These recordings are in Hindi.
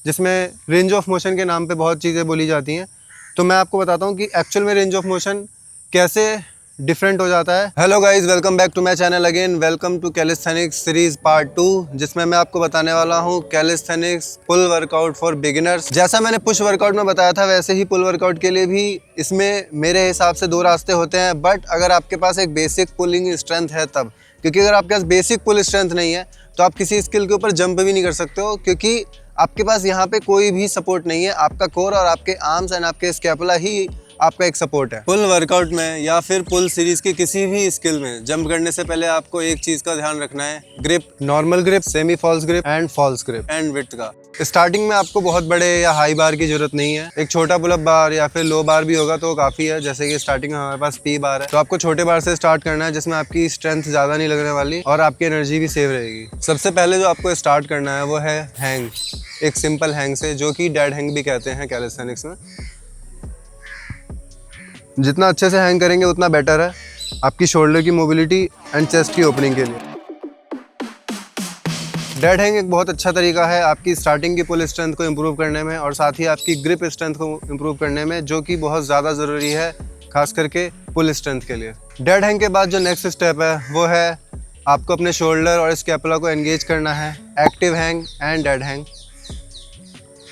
जिसमें रेंज ऑफ मोशन के नाम पे बहुत चीज़ें बोली जाती हैं। तो मैं आपको बताता हूँ कि एक्चुअल में रेंज ऑफ मोशन कैसे डिफरेंट हो जाता है। Hello guys, welcome back to my channel again. Welcome to calisthenics series part 2, जिसमें मैं आपको बताने वाला हूँ calisthenics pull workout for beginners. जैसा मैंने पुश वर्कआउट में बताया था, वैसे ही पुल वर्कआउट के लिए भी इसमें मेरे हिसाब से 2 रास्ते होते हैं। बट अगर आपके पास एक बेसिक पुलिंग स्ट्रेंथ है तब, क्योंकि अगर आपके पास बेसिक पुल स्ट्रेंथ नहीं है तो आप किसी स्किल के ऊपर जंप भी नहीं कर सकते हो, क्योंकि आपके पास यहाँ पे कोई भी सपोर्ट नहीं है। आपका कोर और आपके आर्म्स एंड आपके स्कैपुला ही आपका एक सपोर्ट है। पुल वर्कआउट में या फिर पुल सीरीज के किसी भी स्किल में जंप करने से पहले आपको एक चीज का ध्यान रखना है, grip, normal grip, semi false grip and false grip and width का। स्टार्टिंग में आपको बहुत बड़े या हाई बार की जरूरत नहीं है। एक छोटा पुल अप बार या फिर लो बार भी होगा तो काफी है। जैसे कि स्टार्टिंग में हमारे पास पी बार है, तो आपको छोटे बार से स्टार्ट करना है, जिसमें आपकी स्ट्रेंथ ज्यादा नहीं लगने वाली और आपकी एनर्जी भी सेव रहेगी। सबसे पहले जो आपको स्टार्ट करना है वो है हैंग, एक सिंपल हैंग से, जो कि डेड हैंग भी कहते हैं कैलिस्थेनिक्स में। जितना अच्छे से हैंग करेंगे उतना बेटर है आपकी शोल्डर की मोबिलिटी एंड चेस्ट की ओपनिंग के लिए। डेड हैंग एक बहुत अच्छा तरीका है आपकी स्टार्टिंग की पुल स्ट्रेंथ को इम्प्रूव करने में और साथ ही आपकी ग्रिप स्ट्रेंथ को इम्प्रूव करने में, जो कि बहुत ज़्यादा ज़रूरी है खास करके पुल स्ट्रेंथ के लिए। डेड हैंग के बाद जो नेक्स्ट स्टेप है वो है आपको अपने शोल्डर और स्कैपुला को एंगेज करना है, active hang and dead hang.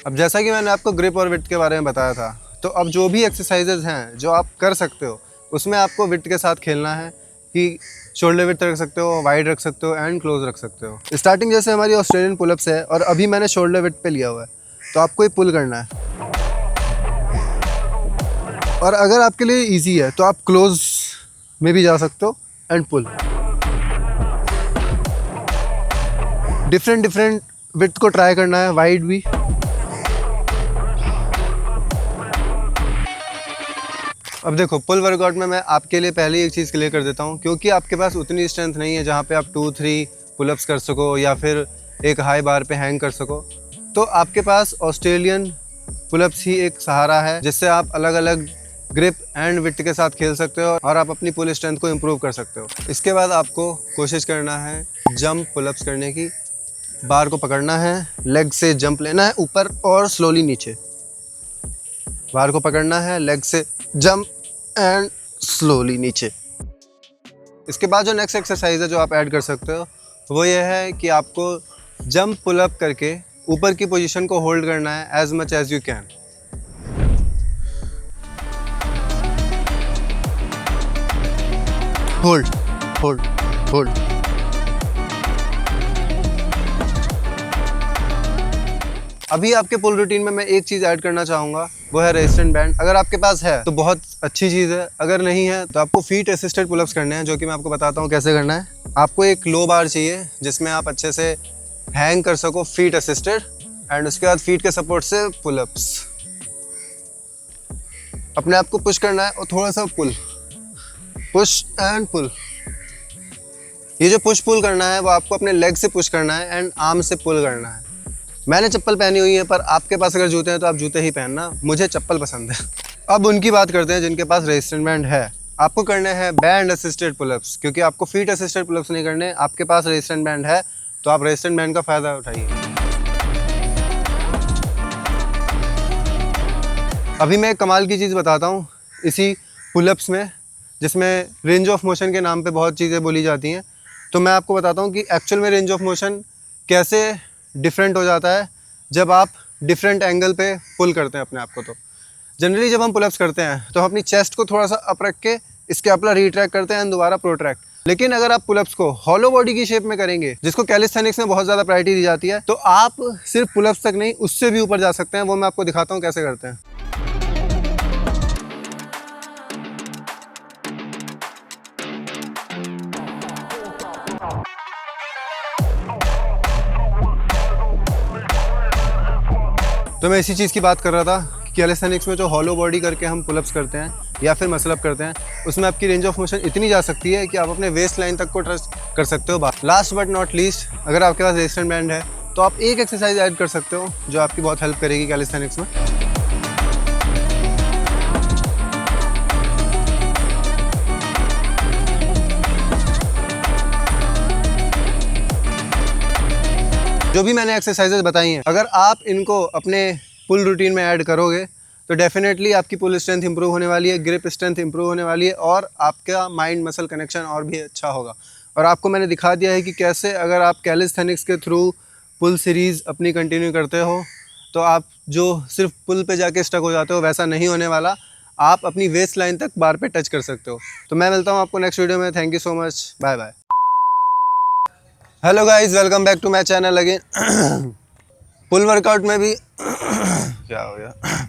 अब जैसा कि मैंने आपको ग्रिप और विड्थ के बारे में बताया था, तो अब जो भी एक्सरसाइजेज हैं जो आप कर सकते हो उसमें आपको विड्थ के साथ खेलना है कि शोल्डर विड्थ रख सकते हो, वाइड रख सकते हो एंड क्लोज रख सकते हो। स्टार्टिंग जैसे हमारी ऑस्ट्रेलियन पुलअप्स है और अभी मैंने शोल्डर विड्थ पे लिया हुआ है, तो आपको ये पुल करना है। और अगर आपके लिए इजी है तो आप क्लोज में भी जा सकते हो एंड पुल। डिफरेंट विड्थ को ट्राई करना है, वाइड भी। अब देखो, पुल वर्कआउट में मैं आपके लिए पहले ही एक चीज़ क्लियर कर देता हूँ, क्योंकि आपके पास उतनी स्ट्रेंथ नहीं है जहाँ पे आप 2-3 पुलअप्स कर सको या फिर एक हाई बार पे हैंग कर सको। तो आपके पास ऑस्ट्रेलियन पुलअप्स ही एक सहारा है, जिससे आप अलग अलग ग्रिप एंड विड्थ के साथ खेल सकते हो और आप अपनी पुल स्ट्रेंथ को इम्प्रूव कर सकते हो। इसके बाद आपको कोशिश करना है जंप पुलअप्स करने की। बार को पकड़ना है, लेग से जंप लेना है ऊपर और स्लोली नीचे। बार को पकड़ना है, लेग से जंप एंड स्लोली नीचे। इसके बाद जो नेक्स्ट एक्सरसाइज है जो आप ऐड कर सकते हो वो ये है कि आपको जंप पुल अप करके ऊपर की पोजीशन को होल्ड करना है as much as you can. Hold hold hold. अभी आपके पुल रूटीन में मैं एक चीज़ ऐड करना चाहूँगा, वो है रेजिस्टेंट बैंड। अगर आपके पास है तो बहुत अच्छी चीज़ है, अगर नहीं है तो आपको फीट असिस्टेड पुलअप्स करने हैं, जो कि मैं आपको बताता हूँ कैसे करना है। आपको एक लो बार चाहिए जिसमें आप अच्छे से हैंग कर सको, फीट असिस्टेड, एंड उसके बाद फीट के सपोर्ट से पुलअप्स। अपने आप को पुश करना है और थोड़ा सा पुल, पुश एंड पुल। ये जो पुश पुल करना है वो आपको अपने लेग से पुश करना है एंड आर्म से पुल करना है। मैंने चप्पल पहनी हुई है, पर आपके पास अगर जूते हैं तो आप जूते ही पहनना, मुझे चप्पल पसंद है। अब उनकी बात करते हैं जिनके पास रेजिस्टेंट बैंड है। आपको करने हैं बैंड असिस्टेड पुलअप्स, क्योंकि आपको फीट असिस्टेड पुलअप्स नहीं करने। आपके पास रेजिस्टेंट बैंड है तो आप रेजिस्टेंट बैंड का फ़ायदा उठाइए। अभी मैं एक कमाल की चीज़ बताता हूँ इसी पुलअप्स में, जिसमें रेंज ऑफ मोशन के नाम पे बहुत चीज़ें बोली जाती हैं। तो मैं आपको बताता हूँ कि एक्चुअल में रेंज ऑफ मोशन कैसे डिफरेंट हो जाता है जब आप डिफरेंट एंगल पे पुल करते हैं अपने आप को। तो जनरली जब हम पुलअप्स करते हैं तो हम अपनी चेस्ट को थोड़ा सा अप रख के स्कैपुला रिट्रैक्ट करते हैं, दोबारा प्रोट्रैक्ट। लेकिन अगर आप पुलअप्स को हॉलो बॉडी की शेप में करेंगे, जिसको कैलिस्थेनिक्स में बहुत ज़्यादा प्रायोरिटी दी जाती है, तो आप सिर्फ पुलअप्स तक नहीं, उससे भी ऊपर जा सकते हैं। वो मैं आपको दिखाता हूँ कैसे करते हैं। तो मैं इसी चीज़ की बात कर रहा था कि कैलिस्थेनिक्स में जो हॉलो बॉडी करके हम पुलअप्स करते हैं या फिर मसल अप करते हैं, उसमें आपकी रेंज ऑफ मोशन इतनी जा सकती है कि आप अपने वेस्ट लाइन तक को ट्रस्ट कर सकते हो। लास्ट बट नॉट लीस्ट, अगर आपके पास रेजिस्टेंट बैंड है तो आप एक एक्सरसाइज ऐड कर सकते हो जो आपकी बहुत हेल्प करेगी कैलिस्थेनिक्स में। जो भी मैंने एक्सरसाइजेज बताई हैं, अगर आप इनको अपने पुल रूटीन में ऐड करोगे तो डेफिनेटली आपकी पुल स्ट्रेंथ इंप्रूव होने वाली है, ग्रिप स्ट्रेंथ इंप्रूव होने वाली है और आपका माइंड मसल कनेक्शन और भी अच्छा होगा। और आपको मैंने दिखा दिया है कि कैसे अगर आप कैलिस्थेनिक्स के थ्रू पुल सीरीज़ अपनी कंटिन्यू करते हो तो आप जो सिर्फ पुल पे जाके स्टक हो जाते हो वैसा नहीं होने वाला, आप अपनी वेस्ट लाइन तक बार पे टच कर सकते हो। तो मैं मिलता हूँ आपको नेक्स्ट वीडियो में। Thank you so much, bye bye. Hello guys, welcome back to my channel again. Pull workout में भी क्या हो गया